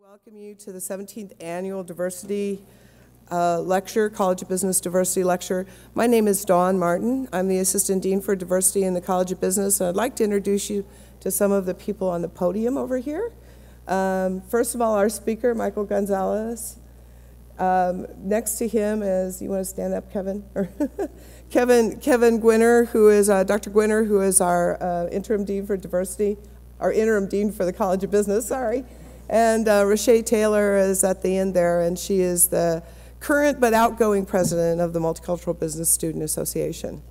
Welcome you to the 17th Annual Diversity Lecture, College of Business Diversity Lecture. My name is Dawn Martin. I'm the Assistant Dean for Diversity in the College of Business, and I'd like to introduce you to some of the people on the podium over here. First of all, our speaker, Michael Gonzales. Next to him is, you want to stand up, Kevin? Kevin Gwinner, who is, Dr. Gwinner, who is our Interim Dean for Diversity, our Interim Dean for the College of Business, sorry. And Rashay Taylor is at the end there, and she is the current but outgoing president of the Multicultural Business Student Association.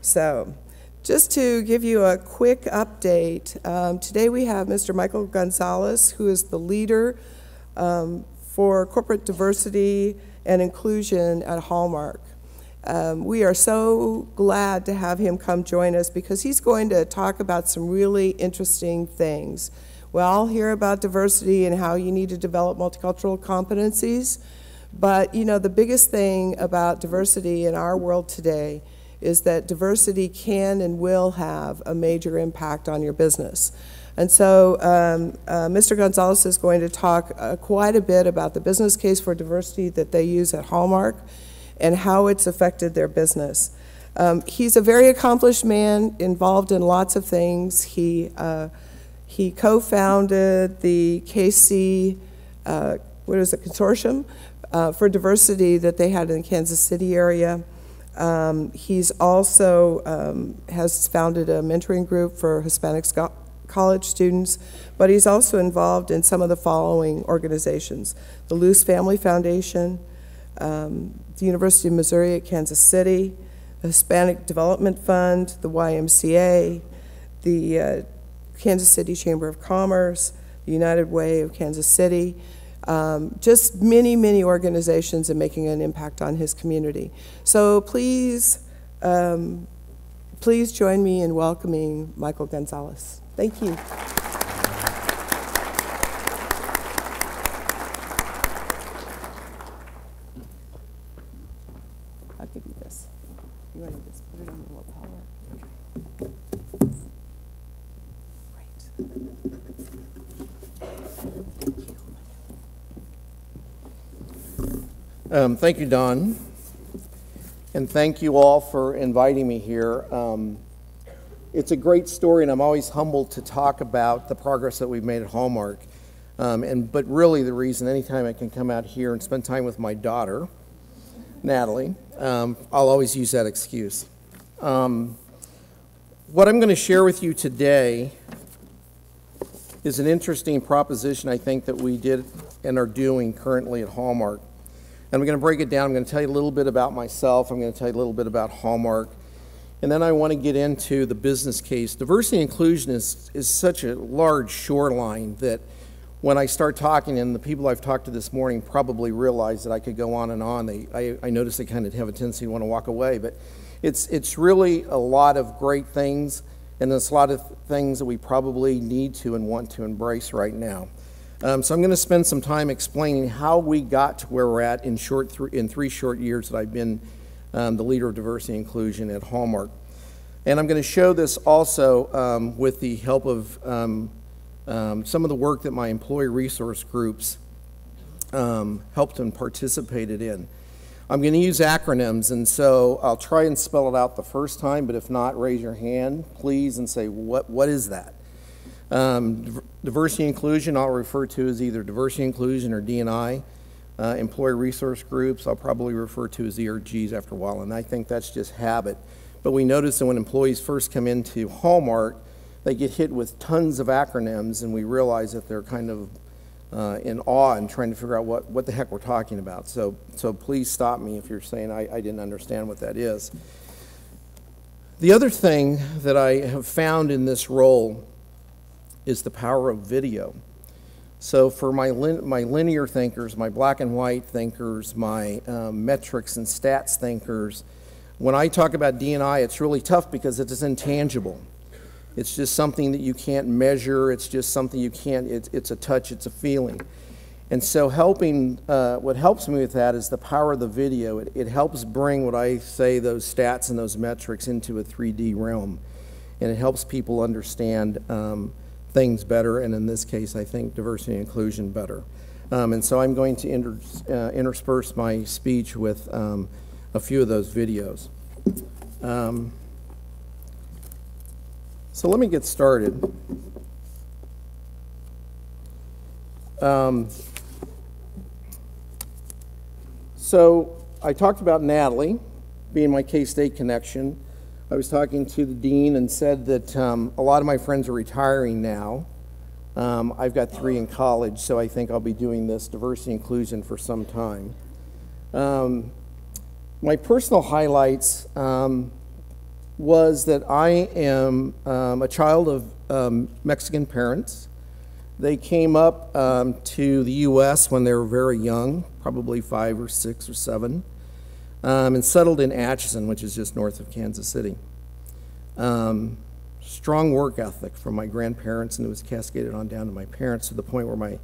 So, just to give you a quick update, today we have Mr. Michael Gonzales, who is the leader for corporate diversity and inclusion at Hallmark. We are so glad to have him come join us because he's going to talk about some really interesting things. We'll all hear about diversity and how you need to develop multicultural competencies, but you know, the biggest thing about diversity in our world today is that diversity can and will have a major impact on your business. And so Mr. Gonzales is going to talk quite a bit about the business case for diversity that they use at Hallmark and how it's affected their business. He's a very accomplished man, involved in lots of things. He co-founded the KC, consortium for diversity that they had in the Kansas City area. He's also has founded a mentoring group for Hispanic college students, but he's also involved in some of the following organizations: the Luce Family Foundation, the University of Missouri at Kansas City, the Hispanic Development Fund, the YMCA, the Kansas City Chamber of Commerce, the United Way of Kansas City, just many, many organizations and making an impact on his community. So please, please join me in welcoming Michael Gonzales. Thank you. I'll give you this. You want to just put it on the little power? Thank you, Don, and thank you all for inviting me here. It's a great story, and I'm always humbled to talk about the progress that we've made at Hallmark. But really the reason, anytime I can come out here and spend time with my daughter, Natalie, I'll always use that excuse. What I'm going to share with you today is an interesting proposition I think that we did and are doing currently at Hallmark. And we're going to break it down. I'm going to tell you a little bit about myself. I'm going to tell you a little bit about Hallmark. And then I want to get into the business case. Diversity and inclusion is such a large shoreline that when I start talking, and the people I've talked to this morning probably realize that I could go on and on. I notice they kind of have a tendency to want to walk away. But it's really a lot of great things, and there's a lot of things that we probably need to and want to embrace right now. So I'm going to spend some time explaining how we got to where we're at in 3 short years that I've been the leader of diversity and inclusion at Hallmark. And I'm going to show this also with the help of some of the work that my employee resource groups helped and participated in. I'm going to use acronyms, and so I'll try and spell it out the first time, but if not, raise your hand, please, and say, what is that? Diversity and inclusion I'll refer to as either diversity inclusion or D&I. Employee resource groups I'll probably refer to as ERGs after a while, and I think that's just habit. But we notice that when employees first come into Hallmark, they get hit with tons of acronyms, and we realize that they're kind of in awe and trying to figure out what the heck we're talking about. So please stop me if you're saying I didn't understand what that is. The other thing that I have found in this role is the power of video. So for my linear thinkers, my black and white thinkers, my metrics and stats thinkers, when I talk about D&I, it's really tough because it is intangible. It's just something that you can't measure. It's just something you can't, it's a touch, it's a feeling. And so what helps me with that is the power of the video. It helps bring what I say, those stats and those metrics into a 3D realm. And it helps people understand things better, and in this case, I think diversity and inclusion better. And so I'm going to intersperse my speech with a few of those videos. So let me get started. So I talked about Natalie being my K-State connection. I was talking to the dean and said that a lot of my friends are retiring now. I've got 3 in college, so I think I'll be doing this diversity inclusion for some time. My personal highlights was that I am a child of Mexican parents. They came up to the U.S. when they were very young, probably 5 or 6 or 7, and settled in Atchison, which is just north of Kansas City. Strong work ethic from my grandparents, and it was cascaded on down to my parents to the point where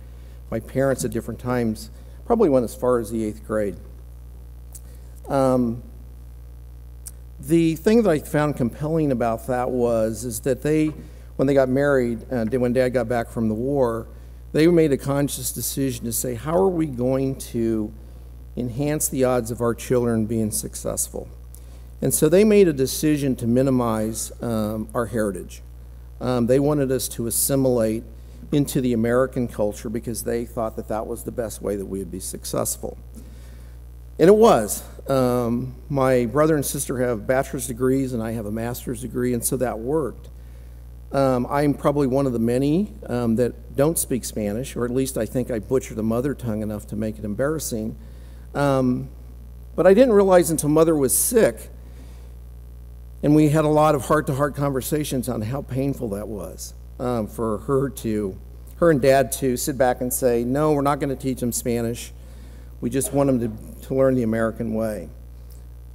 my parents at different times probably went as far as the 8th grade. The thing that I found compelling about that is that when they got married, when Dad got back from the war, they made a conscious decision to say, how are we going to enhance the odds of our children being successful? And so they made a decision to minimize our heritage. They wanted us to assimilate into the American culture because they thought that that was the best way that we would be successful. And it was. My brother and sister have bachelor's degrees and I have a master's degree, and so that worked. I'm probably one of the many that don't speak Spanish, or at least I think I butchered the mother tongue enough to make it embarrassing. But I didn't realize until Mother was sick, and we had a lot of heart-to-heart conversations on how painful that was for her and Dad to sit back and say, no, we're not going to teach them Spanish. We just want them to learn the American way.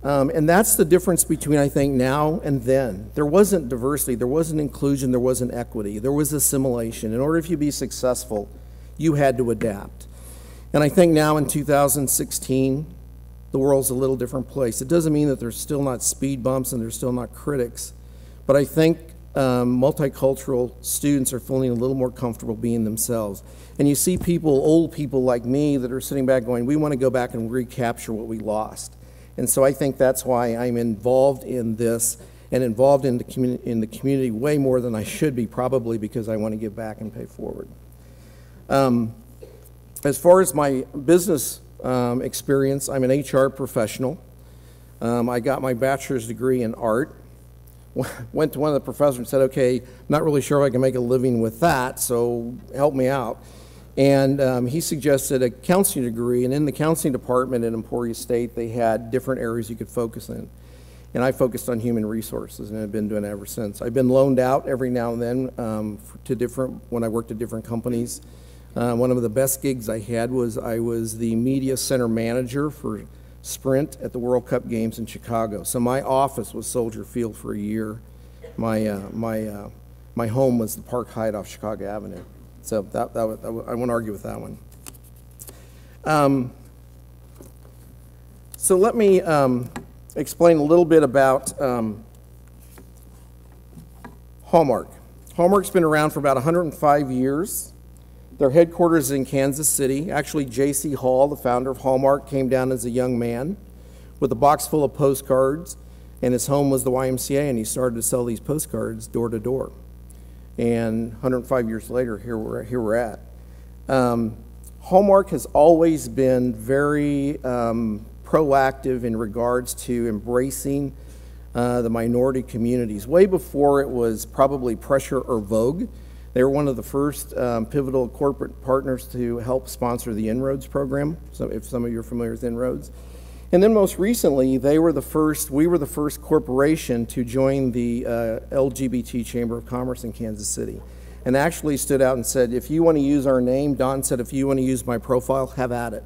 And that's the difference between, I think, now and then. There wasn't diversity, there wasn't inclusion, there wasn't equity, there was assimilation. In order for you to be successful, you had to adapt. And I think now in 2016, the world's a little different place. It doesn't mean that there's still not speed bumps and there's still not critics, but I think multicultural students are feeling a little more comfortable being themselves. And you see people, old people like me, that are sitting back going, we want to go back and recapture what we lost. And so I think that's why I'm involved in this and involved in the community way more than I should be, probably because I want to give back and pay forward. As far as my business experience, I'm an HR professional. I got my bachelor's degree in art. Went to one of the professors and said, okay, I'm not really sure if I can make a living with that, so help me out. And he suggested a counseling degree, and in the counseling department at Emporia State, they had different areas you could focus in. And I focused on human resources, and I've been doing it ever since. I've been loaned out every now and then when I worked at different companies. One of the best gigs I had was I was the media center manager for Sprint at the World Cup games in Chicago. So my office was Soldier Field for a year. My home was the Park Hyatt off Chicago Avenue. So I won't argue with that one. So let me explain a little bit about Hallmark. Hallmark's been around for about 105 years. Their headquarters is in Kansas City. Actually, J.C. Hall, the founder of Hallmark, came down as a young man with a box full of postcards, and his home was the YMCA, and he started to sell these postcards door to door. And 105 years later, here we're at. Hallmark has always been very proactive in regards to embracing the minority communities. Way before it was probably pressure or vogue, they were one of the first pivotal corporate partners to help sponsor the En-ROADS program, so if some of you are familiar with En-ROADS. And then most recently, we were the first corporation to join the LGBT Chamber of Commerce in Kansas City, and actually stood out and said, if you want to use our name, Don said, if you want to use my profile, have at it.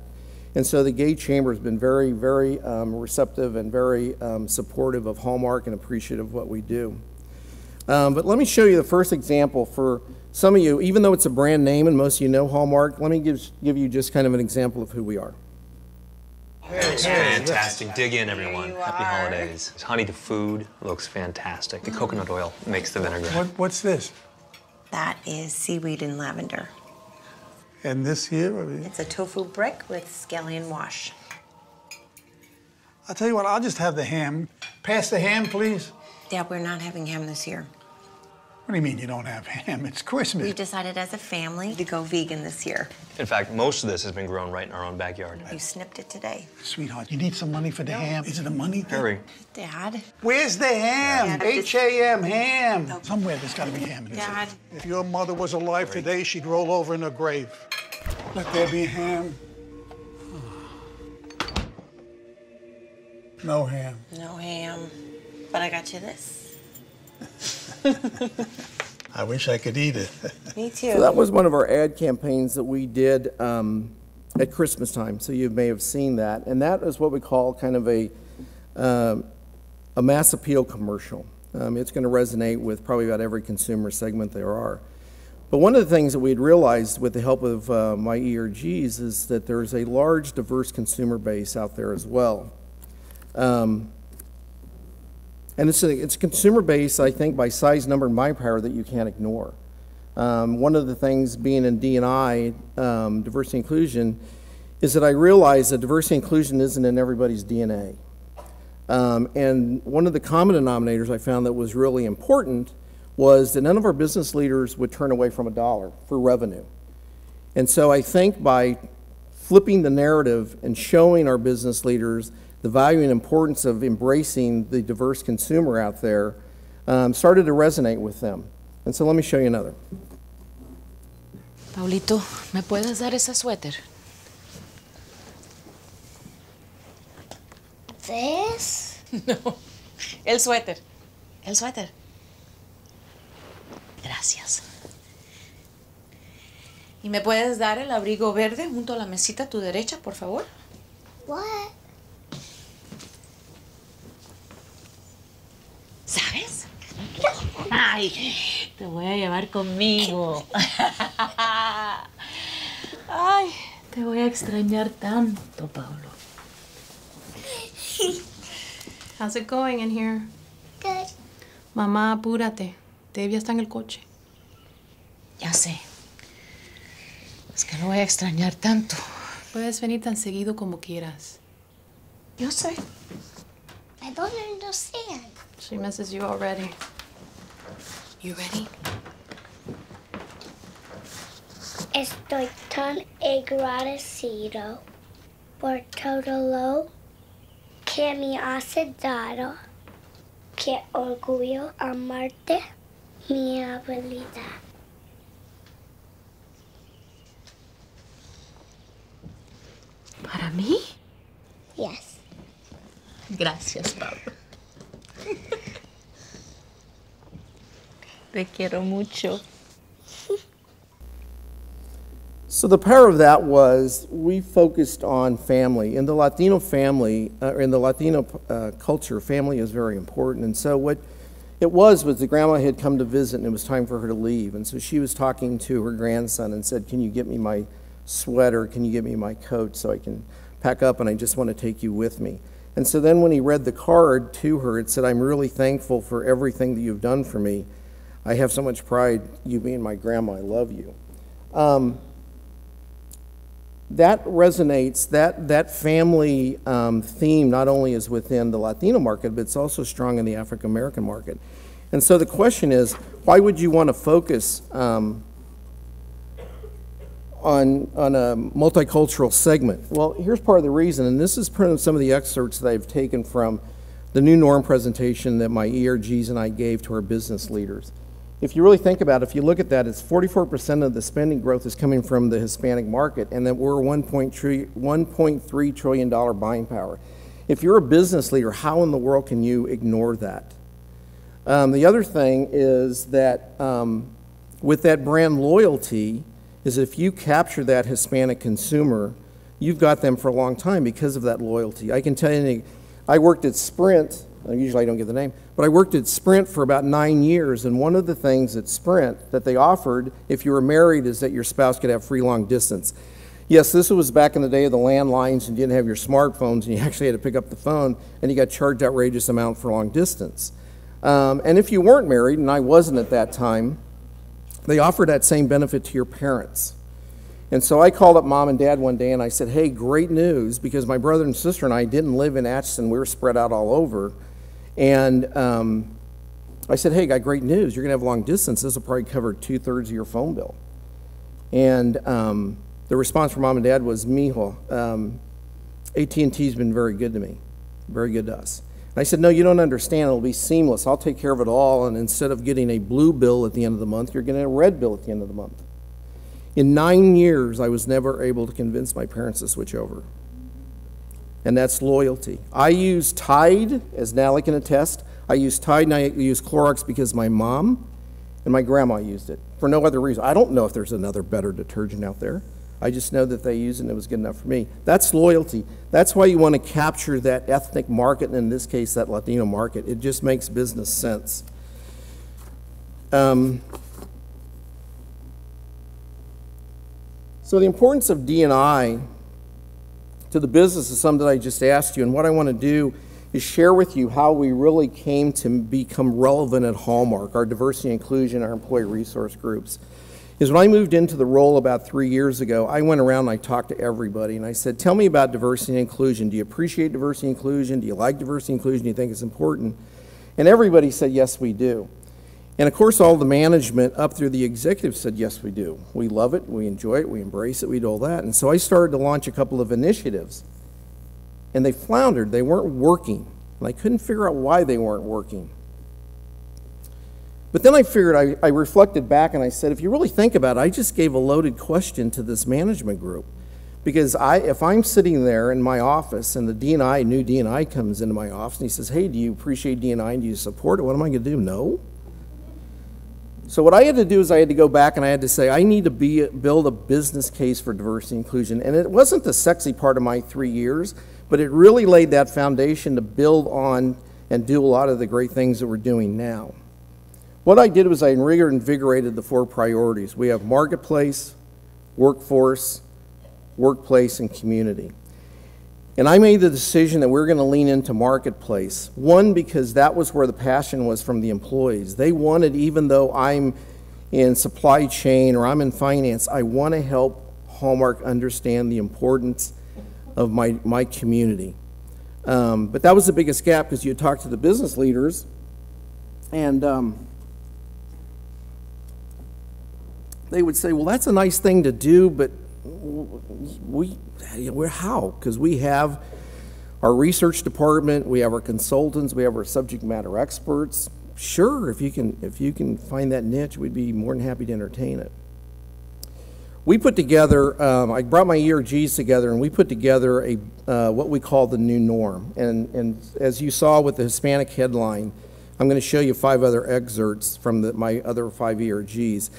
And so the gay chamber has been very, very receptive and very supportive of Hallmark and appreciative of what we do. But let me show you the first example for some of you. Even though it's a brand name and most of you know Hallmark, let me give you just kind of an example of who we are. It's fantastic. Dig in, everyone. Happy holidays. Honey, the food looks fantastic. The coconut oil makes the vinaigrette. What's this? That is seaweed and lavender. And this here? It's a tofu brick with scallion wash. I'll tell you what, I'll just have the ham. Pass the ham, please. Dad, we're not having ham this year. What do you mean you don't have ham? It's Christmas. We decided as a family to go vegan this year. In fact, most of this has been grown right in our own backyard. You snipped it today. Sweetheart, you need some money for the ham. Is it a money thing? Harry. Dad. Where's the ham? Dad, H-A-M, ham. Somewhere there's gotta be ham in this. Dad. If your mother was alive today, she'd roll over in her grave. Let there be ham. No ham. No ham. But I got you this. I wish I could eat it. Me too. So that was one of our ad campaigns that we did at Christmas time. So you may have seen that. And that is what we call kind of a mass appeal commercial. It's going to resonate with probably about every consumer segment there are. But one of the things that we had realized with the help of my ERGs is that there's a large, diverse consumer base out there as well. And it's a consumer base, I think, by size, number, and mind power that you can't ignore. One of the things being in D&I, diversity inclusion, is that I realize that diversity inclusion isn't in everybody's DNA. And one of the common denominators I found that was really important was that none of our business leaders would turn away from $1 for revenue. And so I think by flipping the narrative and showing our business leaders the value and importance of embracing the diverse consumer out there started to resonate with them. And so let me show you another. Paulito, ¿me puedes dar ese suéter? ¿This? No, el suéter. El suéter. Gracias. ¿Y me puedes dar el abrigo verde junto a la mesita a tu derecha, por favor? What? ¿Sabes? Ay, te voy a llevar conmigo. Ay, te voy a extrañar tanto, Pablo. How's it going in here? Good. Mamá, apúrate. Dave ya está en el coche. Ya sé. Es que lo voy a extrañar tanto. Puedes venir tan seguido como quieras. Yo sé. I don't understand. She misses you already. You ready? Estoy tan agradecido por todo lo que me has dado. Qué orgullo amarte, mi habilidad. ¿Para mí? Yes. Gracias, Pablo. Te quiero mucho. So the power of that was we focused on family. In the Latino family, in the Latino culture, family is very important. And so what it was the grandma had come to visit and it was time for her to leave. And so she was talking to her grandson and said, "Can you get me my sweater? Can you get me my coat so I can pack up and I just want to take you with me?" And so then when he read the card to her, it said, "I'm really thankful for everything that you've done for me. I have so much pride, you being my grandma, I love you." That resonates, that family theme not only is within the Latino market, but it's also strong in the African American market. And so the question is, why would you want to focus on a multicultural segment? Well, here's part of the reason, and this is some of the excerpts that I've taken from the new norm presentation that my ERGs and I gave to our business leaders. If you really think about it, if you look at that, it's 44% of the spending growth is coming from the Hispanic market, and that we're $1.3 trillion buying power. If you're a business leader, how in the world can you ignore that? The other thing is that with that brand loyalty, is if you capture that Hispanic consumer, you've got them for a long time because of that loyalty. I can tell you, I worked at Sprint. Usually I don't get the name, but I worked at Sprint for about 9 years, and one of the things at Sprint that they offered if you were married is that your spouse could have free long distance. Yes, this was back in the day of the landlines and you didn't have your smartphones and you actually had to pick up the phone and you got charged outrageous amount for long distance. And if you weren't married, and I wasn't at that time, they offered that same benefit to your parents. And so I called up Mom and Dad one day and I said, hey, great news, because my brother and sister and I didn't live in Atchison. We were spread out all over. And I said, hey, got great news. You're going to have long distance. This will probably cover 2/3 of your phone bill. And the response from Mom and Dad was, mijo, AT&T's been very good to me, very good to us. And I said, no, you don't understand. It'll be seamless. I'll take care of it all. And instead of getting a blue bill at the end of the month, you're getting a red bill at the end of the month. In 9 years, I was never able to convince my parents to switch over. And that's loyalty. I use Tide, as Natalie can attest. I use Tide and I use Clorox because my mom and my grandma used it for no other reason. I don't know if there's another better detergent out there. I just know that they use it and it was good enough for me. That's loyalty. That's why you want to capture that ethnic market, and in this case, that Latino market. It just makes business sense. So the importance of D&I to the business is something that I just asked you, and what I want to do is share with you how we really came to become relevant at Hallmark, our diversity and inclusion, our employee resource groups. Is when I moved into the role about 3 years ago, I went around and I talked to everybody and I said, tell me about diversity and inclusion. Do you appreciate diversity and inclusion? Do you like diversity and inclusion? Do you think it's important? And everybody said, yes, we do. And of course, all the management up through the executives said, yes, we do. We love it, we enjoy it, we embrace it, we do all that. And so I started to launch a couple of initiatives. And they floundered, they weren't working. And I couldn't figure out why they weren't working. But then I figured, I reflected back and I said, if you really think about it, I just gave a loaded question to this management group. Because if I'm sitting there in my office and the new D&I comes into my office and he says, hey, do you appreciate D&I and do you support it? What am I going to do? No. So what I had to do is I had to go back and I had to say, I need to build a business case for diversity and inclusion. And it wasn't the sexy part of my 3 years, but it really laid that foundation to build on and do a lot of the great things that we're doing now. What I did was I reinvigorated the 4 priorities. We have marketplace, workforce, workplace, and community. And I made the decision that we're going to lean into marketplace. One, because that was where the passion was from the employees. They wanted, even though I'm in supply chain or I'm in finance, I want to help Hallmark understand the importance of my community. But that was the biggest gap, because you talk to the business leaders and they would say, well, that's a nice thing to do, but we're how? Because we have our research department, we have our consultants, we have our subject matter experts. Sure, if you can find that niche, we'd be more than happy to entertain it. We put together, I brought my ERGs together, and we put together what we call the new norm. And as you saw with the Hispanic headline, I'm going to show you 5 other excerpts from my other 5 ERGs.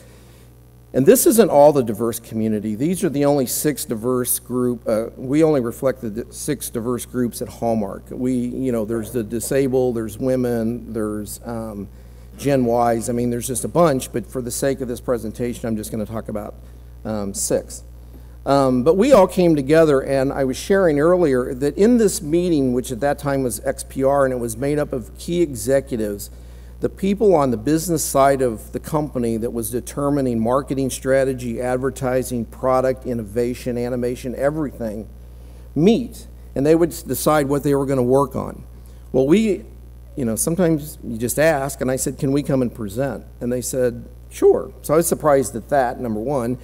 And this isn't all the diverse community. These are the only 6 diverse group. We only reflect the 6 diverse groups at Hallmark. There's the disabled, there's women, there's Gen Ys. I mean, there's just a bunch, but for the sake of this presentation, I'm just going to talk about 6. But we all came together, and I was sharing earlier that in this meeting, which at that time was XPR, and it was made up of key executives, the people on the business side of the company that was determining marketing strategy, advertising, product, innovation, animation, everything, meet, and they would decide what they were going to work on. Well, sometimes you just ask, and I said, can we come and present? And they said, sure. So I was surprised at that, number one.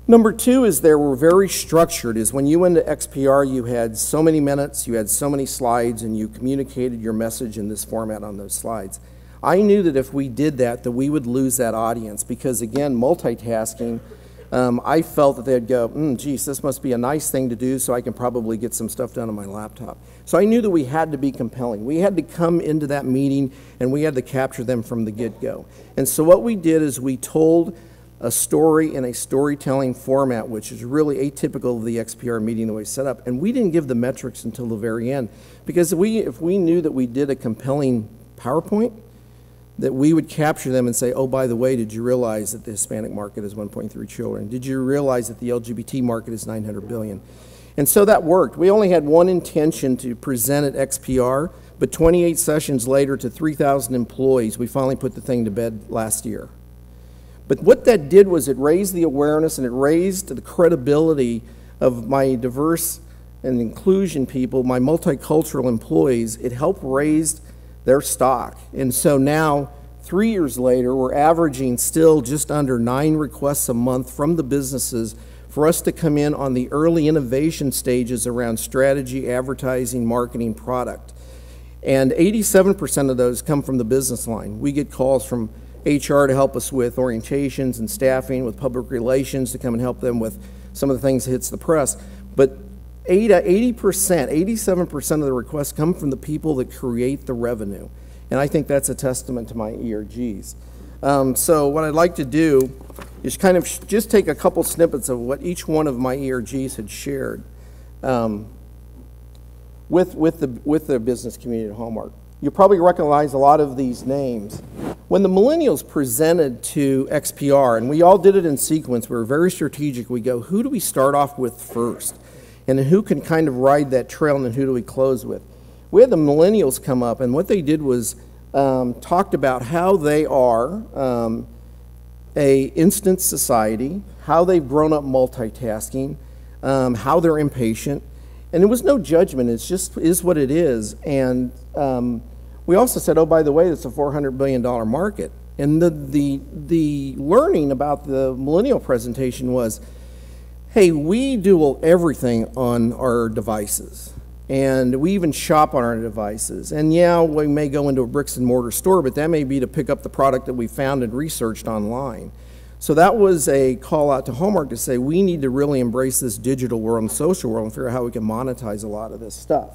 Number 2 is they were very structured. Is when you went to XPR, you had so many minutes, you had so many slides, and you communicated your message in this format on those slides. I knew that if we did that we would lose that audience, because again, multitasking, I felt that they'd go, geez, this must be a nice thing to do, so I can probably get some stuff done on my laptop. So I knew that we had to be compelling. We had to come into that meeting and we had to capture them from the get-go. And so what we did is we told a story in a storytelling format, which is really atypical of the XPR meeting the way it's set up. And we didn't give the metrics until the very end, because if we knew that we did a compelling PowerPoint, that we would capture them and say, oh, by the way, did you realize that the Hispanic market is 1.3 trillion? Did you realize that the LGBT market is 900 billion? And so that worked. We only had one intention to present at XPR, but 28 sessions later to 3,000 employees, we finally put the thing to bed last year. But what that did was it raised the awareness and it raised the credibility of my diverse and inclusion people, my multicultural employees. It helped raise their stock. And so now, 3 years later, we're averaging still just under 9 requests a month from the businesses for us to come in on the early innovation stages around strategy, advertising, marketing, product. And 87% of those come from the business line. We get calls from HR to help us with orientations and staffing, with public relations to come and help them with some of the things that hits the press. But 80%, 87% of the requests come from the people that create the revenue. And I think that's a testament to my ERGs. So what I'd like to do is kind of just take a couple snippets of what each one of my ERGs had shared with the business community at Hallmark. You probably recognize a lot of these names. When the millennials presented to XPR, and we all did it in sequence, we were very strategic. We go, who do we start off with first? And then who can kind of ride that trail, and then who do we close with? We had the millennials come up, and what they did was talked about how they are a instant society, how they've grown up multitasking, how they're impatient. And it was no judgment, it's just is what it is. And we also said, oh, by the way, it's a $400 billion market. And the learning about the millennial presentation was, hey, we do everything on our devices. And we even shop on our devices. And yeah, we may go into a bricks and mortar store, but that may be to pick up the product that we found and researched online. So that was a call out to Hallmark to say, we need to really embrace this digital world and social world and figure out how we can monetize a lot of this stuff.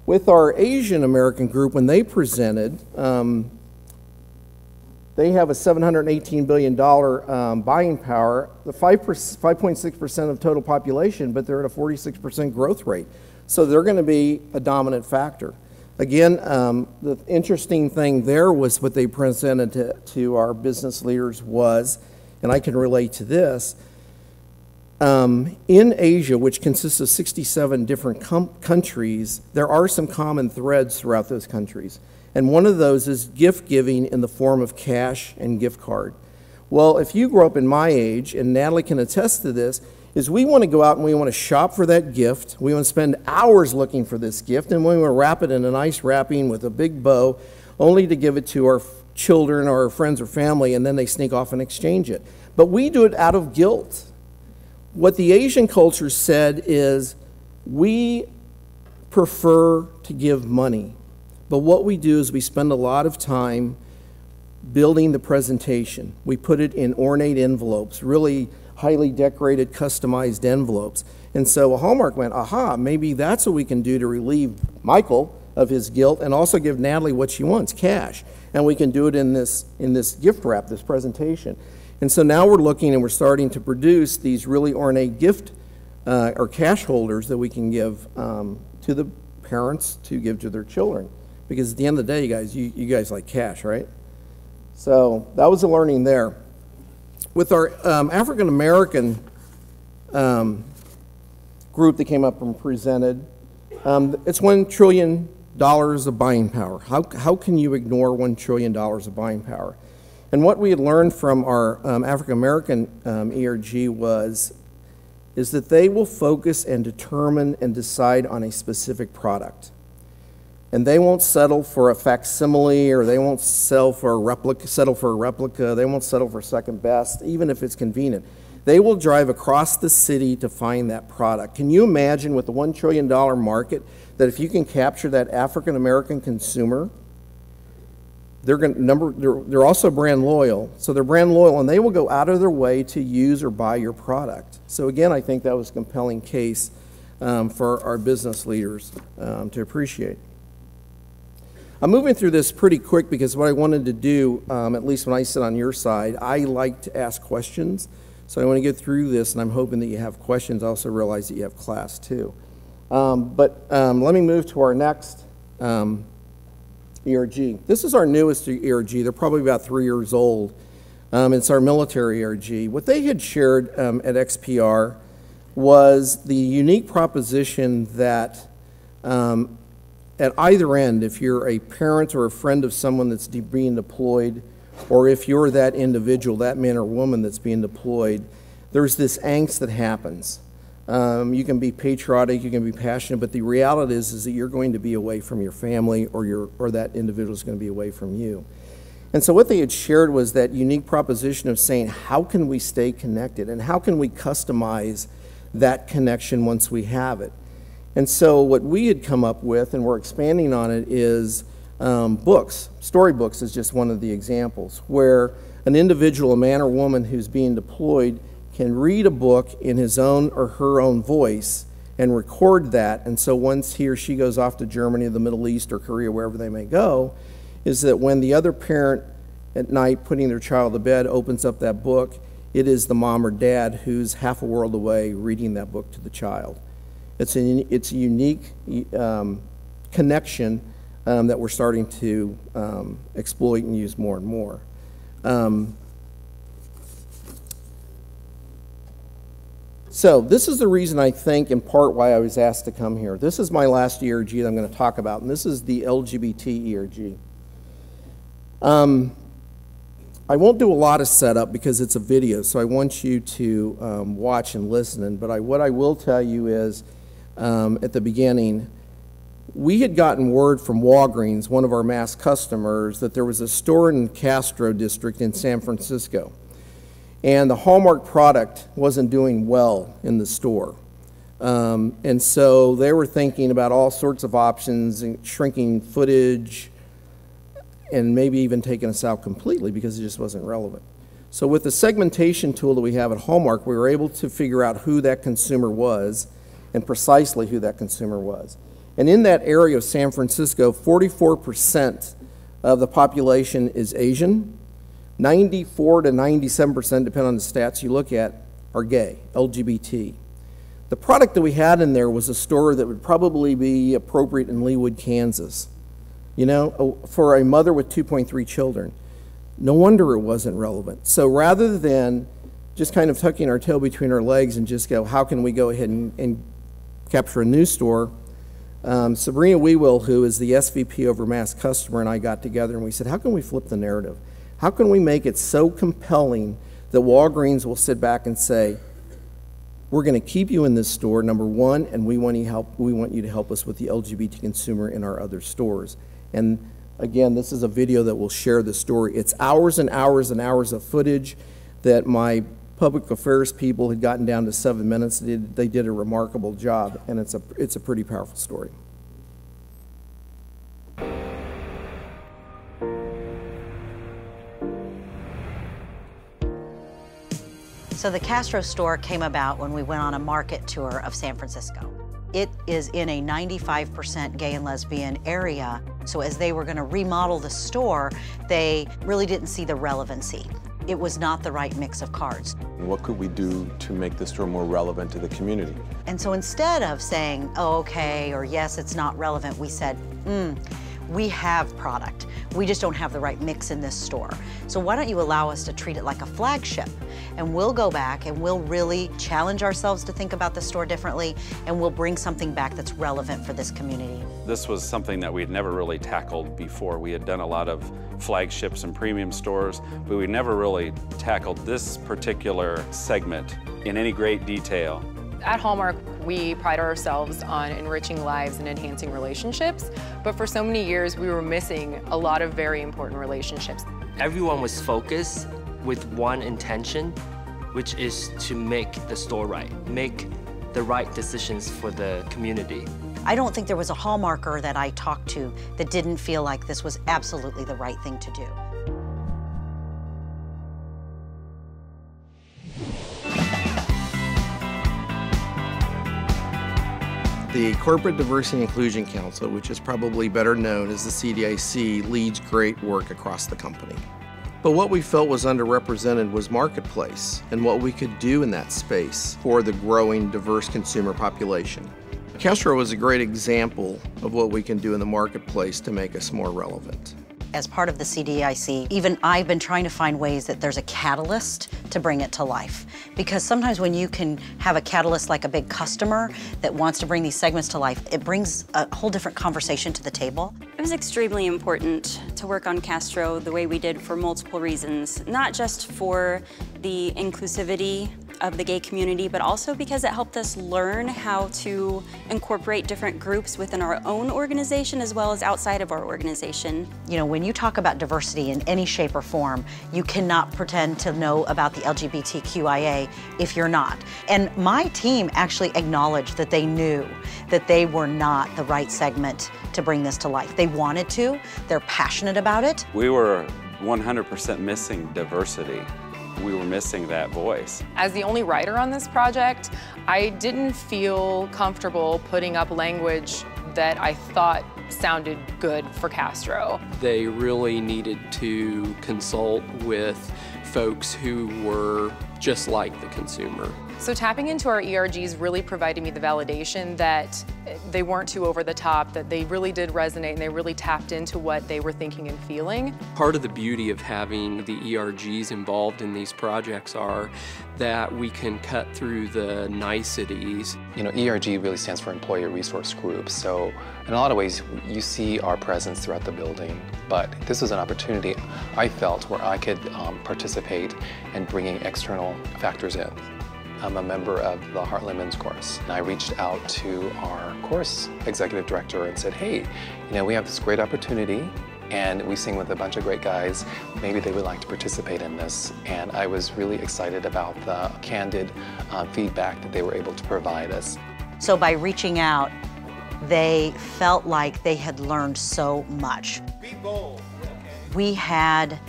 With our Asian American group, when they presented, they have a $718 billion buying power, the 5.6% of total population, but they're at a 46% growth rate. So they're going to be a dominant factor. Again, the interesting thing there was what they presented to our business leaders was, and I can relate to this, in Asia, which consists of 67 different countries, there are some common threads throughout those countries. And one of those is gift giving in the form of cash and gift card. Well, if you grew up in my age, and Natalie can attest to this, is we want to go out and we want to shop for that gift. We want to spend hours looking for this gift, and we want to wrap it in a nice wrapping with a big bow, only to give it to our children or our friends or family, and then they sneak off and exchange it. But we do it out of guilt. What the Asian culture said is, we prefer to give money. But what we do is we spend a lot of time building the presentation. We put it in ornate envelopes, really highly decorated, customized envelopes. And so Hallmark went, aha, maybe that's what we can do to relieve Michael of his guilt and also give Natalie what she wants, cash. And we can do it in this gift wrap, this presentation. And so now we're looking and we're starting to produce these really ornate gift or cash holders that we can give to the parents to give to their children. Because at the end of the day, you guys like cash, right? So that was a learning there. With our African American group that came up and presented, it's $1 trillion of buying power. How can you ignore $1 trillion of buying power? And what we had learned from our African American ERG is that they will focus and determine and decide on a specific product. And they won't settle for a facsimile, or they won't settle for a replica, they won't settle for second best, even if it's convenient. They will drive across the city to find that product. Can you imagine with the $1 trillion market that if you can capture that African American consumer, they're also brand loyal. So they're brand loyal, and they will go out of their way to use or buy your product. So again, I think that was a compelling case for our business leaders to appreciate. I'm moving through this pretty quick because what I wanted to do, at least when I sit on your side, I like to ask questions. So I want to get through this, and I'm hoping that you have questions. I also realize that you have class too. Let me move to our next ERG. This is our newest ERG. They're probably about 3 years old. It's our military ERG. What they had shared at XPR was the unique proposition that at either end, if you're a parent or a friend of someone that's being deployed, or if you're that individual, that man or woman that's being deployed, there's this angst that happens. You can be patriotic, you can be passionate, but the reality is that you're going to be away from your family, or that individual is going to be away from you. And so what they had shared was that unique proposition of saying, how can we stay connected, and how can we customize that connection once we have it? And so what we had come up with, and we're expanding on it, is books. Storybooks is just one of the examples, where an individual, a man or woman who's being deployed, can read a book in his own or her own voice and record that. And so once he or she goes off to Germany, the Middle East, or Korea, wherever they may go, is that when the other parent at night putting their child to bed opens up that book, it is the mom or dad who's half a world away reading that book to the child. It's a unique connection that we're starting to exploit and use more and more. So this is the reason, I think, in part, why I was asked to come here. This is my last ERG that I'm going to talk about, and this is the LGBT ERG. I won't do a lot of setup because it's a video, so I want you to watch and listen. But what I will tell you is, at the beginning, we had gotten word from Walgreens, one of our mass customers, that there was a store in Castro District in San Francisco, and the Hallmark product wasn't doing well in the store. And so they were thinking about all sorts of options, and shrinking footage, and maybe even taking us out completely because it just wasn't relevant. So with the segmentation tool that we have at Hallmark, we were able to figure out who that consumer was, and precisely who that consumer was. And in that area of San Francisco, 44% of the population is Asian, 94 to 97%, depending on the stats you look at, are gay, LGBT. The product that we had in there was a store that would probably be appropriate in Leawood, Kansas. You know, for a mother with 2.3 children. No wonder it wasn't relevant. So rather than just kind of tucking our tail between our legs and just go, how can we go ahead and capture a new store, Sabrina Weewill, who is the SVP over Mass Customer, and I got together and we said, how can we flip the narrative? How can we make it so compelling that Walgreens will sit back and say, we're going to keep you in this store, number one, and we want you to help us with the LGBT consumer in our other stores. And again, this is a video that will share the story. It's hours and hours and hours of footage that my public affairs people had gotten down to 7 minutes. They did a remarkable job, and it's a pretty powerful story. So the Castro store came about when we went on a market tour of San Francisco. It is in a 95% gay and lesbian area, so as they were going to remodel the store, they really didn't see the relevancy. It was not the right mix of cards. What could we do to make the store more relevant to the community? And so instead of saying, oh, okay, or yes, it's not relevant, we said, we have product. We just don't have the right mix in this store. So why don't you allow us to treat it like a flagship? And we'll go back and we'll really challenge ourselves to think about the store differently, and we'll bring something back that's relevant for this community. This was something that we'd never really tackled before. We had done a lot of flagships and premium stores, but we never really tackled this particular segment in any great detail. At Hallmark, we pride ourselves on enriching lives and enhancing relationships, but for so many years we were missing a lot of very important relationships. Everyone was focused with one intention, which is to make the store right, make the right decisions for the community. I don't think there was a Hallmarker that I talked to that didn't feel like this was absolutely the right thing to do. The Corporate Diversity and Inclusion Council, which is probably better known as the CDIC, leads great work across the company. But what we felt was underrepresented was marketplace and what we could do in that space for the growing diverse consumer population. Castro was a great example of what we can do in the marketplace to make us more relevant. As part of the CDIC, even I've been trying to find ways that there's a catalyst to bring it to life. Because sometimes when you can have a catalyst like a big customer that wants to bring these segments to life, it brings a whole different conversation to the table. It was extremely important to work on Castro the way we did for multiple reasons, not just for the inclusivity of the gay community, but also because it helped us learn how to incorporate different groups within our own organization as well as outside of our organization. You know, when you talk about diversity in any shape or form, you cannot pretend to know about the LGBTQIA if you're not. And my team actually acknowledged that they knew that they were not the right segment to bring this to life. They wanted to, they're passionate about it. We were 100% missing diversity. We were missing that voice. As the only writer on this project, I didn't feel comfortable putting up language that I thought sounded good for Castro. They really needed to consult with folks who were just like the consumer. So tapping into our ERGs really provided me the validation that they weren't too over the top, that they really did resonate and they really tapped into what they were thinking and feeling. Part of the beauty of having the ERGs involved in these projects are that we can cut through the niceties. You know, ERG really stands for Employee Resource Group, so in a lot of ways you see our presence throughout the building, but this was an opportunity I felt where I could participate in bringing external factors in. I'm a member of the Heartland Men's Chorus, and I reached out to our chorus executive director and said, hey, you know, we have this great opportunity and we sing with a bunch of great guys. Maybe they would like to participate in this. And I was really excited about the candid feedback that they were able to provide us. So by reaching out, they felt like they had learned so much. Be bold. We had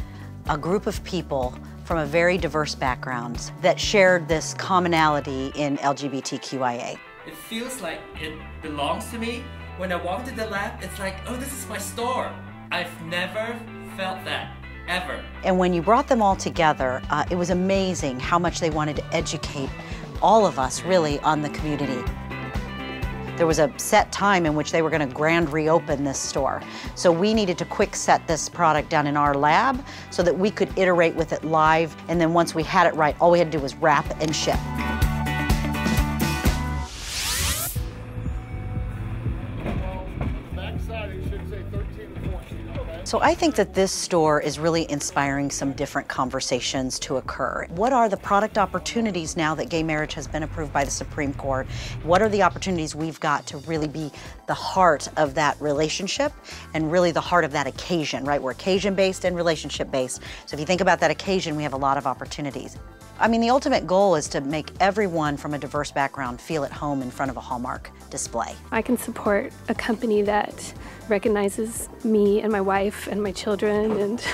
a group of people from a very diverse backgrounds that shared this commonality in LGBTQIA. It feels like it belongs to me. When I walk into the lab, it's like, oh, this is my store. I've never felt that, ever. And when you brought them all together, it was amazing how much they wanted to educate all of us, really, on the community. There was a set time in which they were going to grand reopen this store. So we needed to quick set this product down in our lab so that we could iterate with it live. And then once we had it right, all we had to do was wrap and ship. So I think that this store is really inspiring some different conversations to occur. What are the product opportunities now that gay marriage has been approved by the Supreme Court? What are the opportunities we've got to really be the heart of that relationship and really the heart of that occasion, right? We're occasion-based and relationship-based. So if you think about that occasion, we have a lot of opportunities. I mean, the ultimate goal is to make everyone from a diverse background feel at home in front of a Hallmark display. I can support a company that recognizes me and my wife and my children and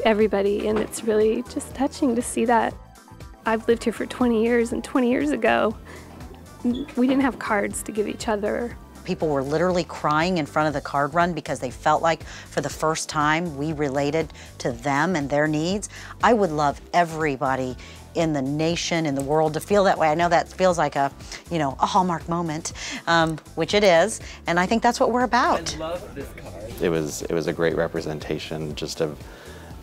everybody, and it's really just touching to see that. I've lived here for 20 years, and 20 years ago, we didn't have cards to give each other. People were literally crying in front of the card run because they felt like for the first time we related to them and their needs. I would love everybody in the nation, in the world to feel that way. I know that feels like a, you know, a Hallmark moment, which it is, and I think that's what we're about. I love this card. It was a great representation just of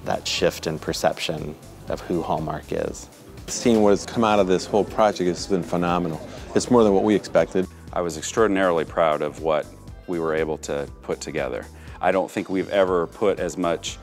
that shift in perception of who Hallmark is. Seeing what has come out of this whole project has been phenomenal. It's more than what we expected. I was extraordinarily proud of what we were able to put together. I don't think we've ever put as much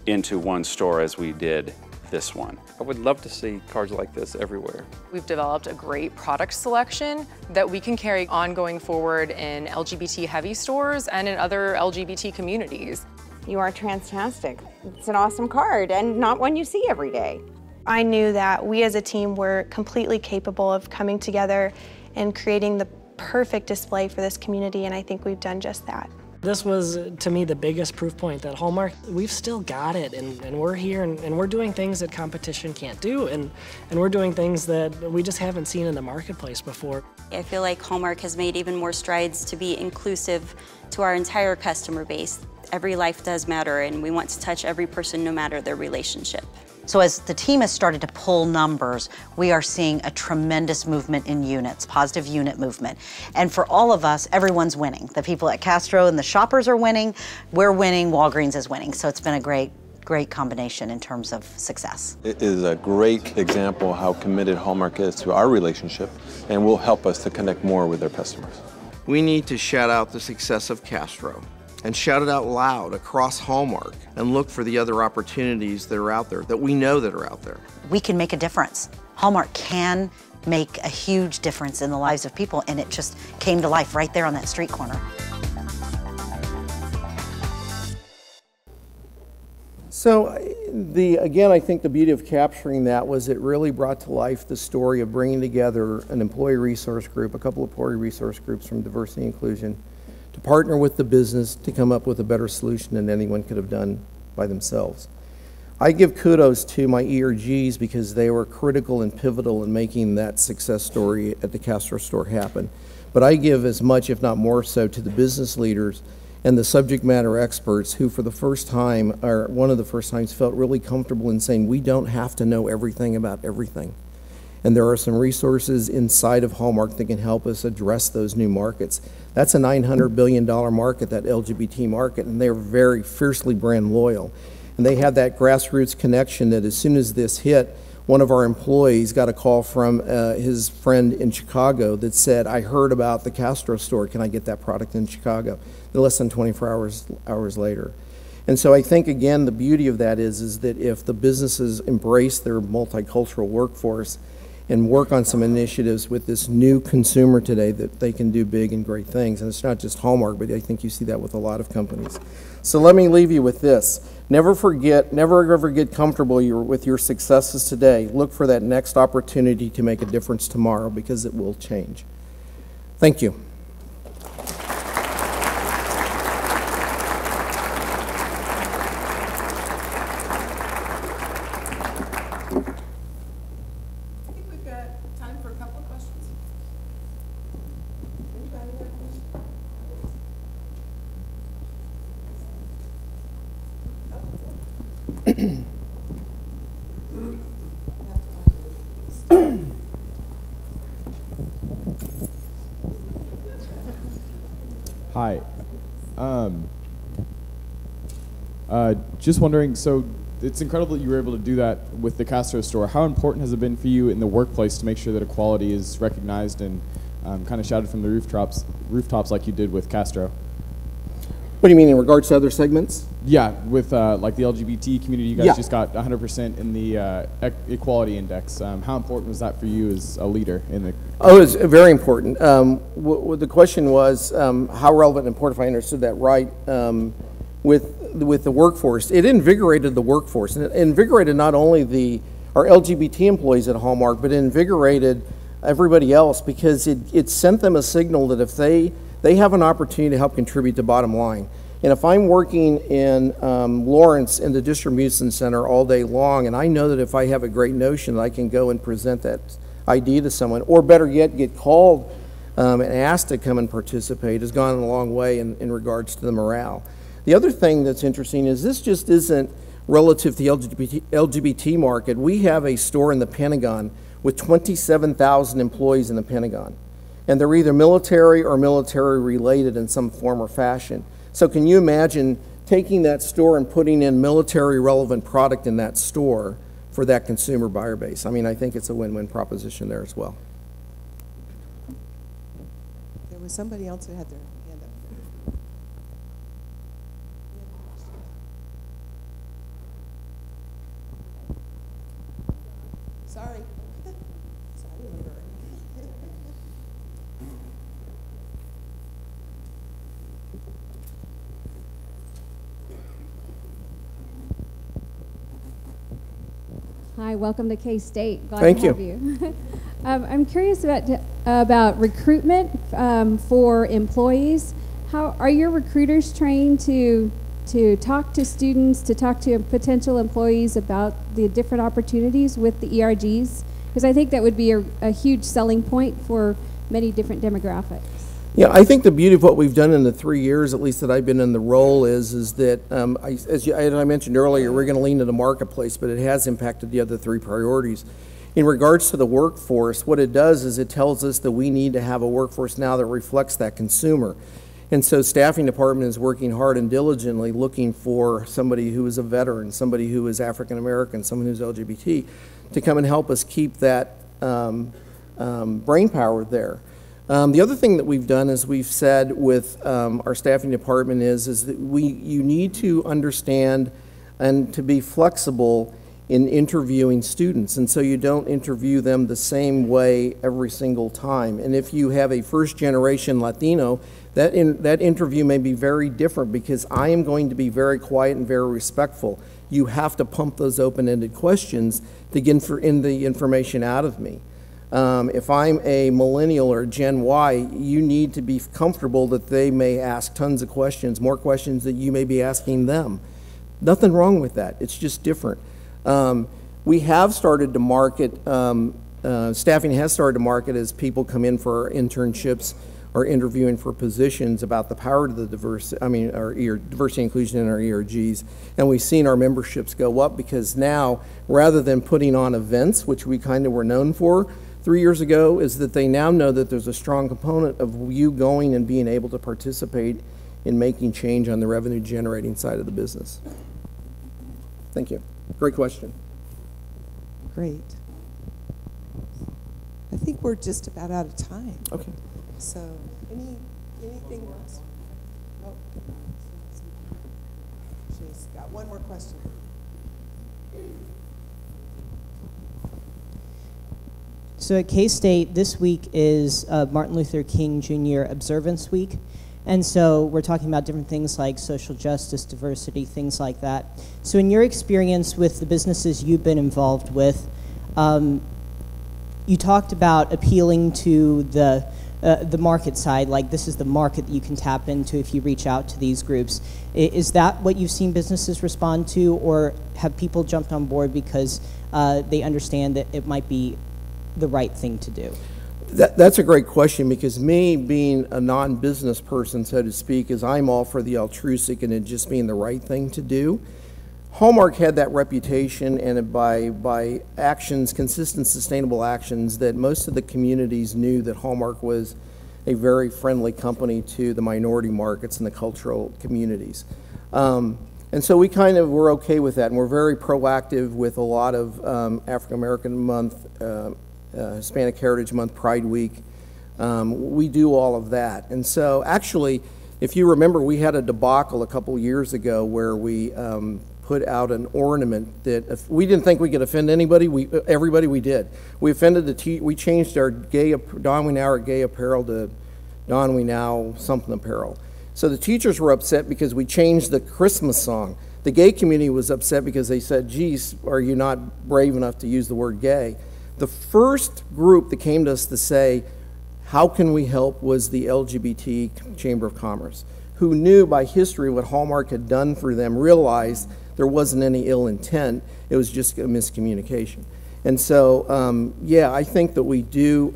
into one store as we did this one. I would love to see cards like this everywhere. We've developed a great product selection that we can carry on going forward in LGBT-heavy stores and in other LGBT communities. You are transtastic. It's an awesome card and not one you see every day. I knew that we as a team were completely capable of coming together and creating the perfect display for this community, and I think we've done just that. This was, to me, the biggest proof point that Hallmark, we've still got it, and we're here, and we're doing things that competition can't do, and we're doing things that we just haven't seen in the marketplace before. I feel like Hallmark has made even more strides to be inclusive to our entire customer base. Every life does matter, and we want to touch every person no matter their relationship. So as the team has started to pull numbers, we are seeing a tremendous movement in units, positive unit movement. And for all of us, everyone's winning. The people at Castro and the shoppers are winning, we're winning, Walgreens is winning. So it's been a great combination in terms of success. It is a great example of how committed Hallmark is to our relationship and will help us to connect more with their customers. We need to shout out the success of Castro and shout it out loud across Hallmark and look for the other opportunities that are out there, that we know that are out there. We can make a difference. Hallmark can make a huge difference in the lives of people, and it just came to life right there on that street corner. So again, I think the beauty of capturing that was it really brought to life the story of bringing together an employee resource group, a couple of employee resource groups from diversity and inclusion, to partner with the business to come up with a better solution than anyone could have done by themselves. I give kudos to my ERGs because they were critical and pivotal in making that success story at the Castro store happen. But I give as much, if not more so, to the business leaders and the subject matter experts who for the first time, or one of the first times, felt really comfortable in saying we don't have to know everything about everything. And there are some resources inside of Hallmark that can help us address those new markets. That's a $900 billion market, that LGBT market, and they're very fiercely brand loyal. And they have that grassroots connection that as soon as this hit, one of our employees got a call from his friend in Chicago that said, I heard about the Castro store, can I get that product in Chicago? Less than 24 hours later. And so I think, again, the beauty of that is that if the businesses embrace their multicultural workforce and work on some initiatives with this new consumer today, that they can do big and great things. And it's not just Hallmark, but I think you see that with a lot of companies. So let me leave you with this. Never ever get comfortable with your successes today. Look for that next opportunity to make a difference tomorrow, because it will change. Thank you. Hi. Just wondering, so it's incredible that you were able to do that with the Castro store. How important has it been for you in the workplace to make sure that equality is recognized and kind of shouted from the rooftops like you did with Castro? What do you mean in regards to other segments? Yeah, with like the LGBT community, you guys Yeah. just got 100% in the equality index. How important was that for you as a leader in the? Oh, it's very important. The question was how relevant and important, if I understood that right, with the workforce. It invigorated the workforce, and it invigorated not only our LGBT employees at Hallmark, but it invigorated everybody else, because it sent them a signal that if they have an opportunity to help contribute to bottom line. And if I'm working in Lawrence in the distribution center all day long, and I know that if I have a great notion that I can go and present that idea to someone, or better yet, get called and asked to come and participate, has gone a long way in regards to the morale. The other thing that's interesting is this just isn't relative to the LGBT market. We have a store in the Pentagon with 27,000 employees in the Pentagon. And they're either military or military related in some form or fashion. So can you imagine taking that store and putting in military relevant product in that store for that consumer buyer base? I mean, I think it's a win-win proposition there as well. There was somebody else who had their hand up. Sorry. Hi, welcome to K-State. Glad Thank to have you. I'm curious about recruitment for employees. How are your recruiters trained to talk to students, to talk to potential employees about the different opportunities with the ERGs? Because I think that would be a huge selling point for many different demographics. Yeah, I think the beauty of what we've done in the 3 years, at least that I've been in the role, is that, as I mentioned earlier, we're going to lean to the marketplace, but it has impacted the other 3 priorities. In regards to the workforce, what it does is it tells us that we need to have a workforce now that reflects that consumer. And so staffing department is working hard and diligently looking for somebody who is a veteran, somebody who is African American, someone who's LGBT, to come and help us keep that brain power there. The other thing that we've done is we've said with our staffing department is that you need to understand and to be flexible in interviewing students, and so you don't interview them the same way every single time. And if you have a first-generation Latino, that interview may be very different because I am going to be very quiet and very respectful. You have to pump those open-ended questions to get the information out of me. If I'm a millennial or Gen Y, you need to be comfortable that they may ask tons of questions, more questions that you may be asking them. Nothing wrong with that. It's just different. We have started to market, staffing has started to market as people come in for our internships or interviewing for positions about the power to the diversity, our diversity inclusion in our ERGs. And we've seen our memberships go up because now, rather than putting on events, which we kind of were known for 3 years ago, is that they now know that there's a strong component of you going and being able to participate in making change on the revenue generating side of the business. Thank you. Great question. Great. I think we're just about out of time. Okay. So, anything else? Oh, she's got one more question. So at K-State, this week is Martin Luther King Jr. Observance Week. And so we're talking about different things like social justice, diversity, things like that. So in your experience with the businesses you've been involved with, you talked about appealing to the market side, like this is the market that you can tap into if you reach out to these groups. Is that what you've seen businesses respond to, or have people jumped on board because they understand that it might be the right thing to do? That's a great question, because me being a non-business person, so to speak, is I'm all for the altruistic and it just being the right thing to do. Hallmark had that reputation, and by actions, consistent, sustainable actions, that most of the communities knew that Hallmark was a very friendly company to the minority markets and the cultural communities. And so we kind of were okay with that, and we're very proactive with a lot of African American Month, Hispanic Heritage Month, Pride Week. We do all of that. And so actually, if you remember, we had a debacle a couple years ago where we put out an ornament that we didn't think we could offend anybody. Everybody we did. We offended we changed our Don We Now our gay apparel to Don We Now something apparel. So the teachers were upset because we changed the Christmas song. The gay community was upset because they said, geez, are you not brave enough to use the word gay? The first group that came to us to say, how can we help, was the LGBT Chamber of Commerce, who knew by history what Hallmark had done for them, realized there wasn't any ill intent, it was just a miscommunication. And so, yeah, I think that we do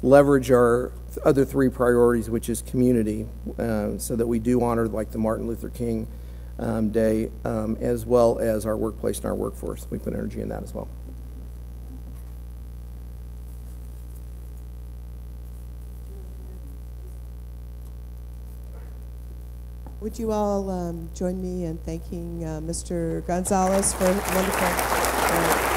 leverage our other three priorities, which is community, so that we do honor like the Martin Luther King Day, as well as our workplace and our workforce. We put energy in that as well. Would you all join me in thanking Mr. Gonzales for a wonderful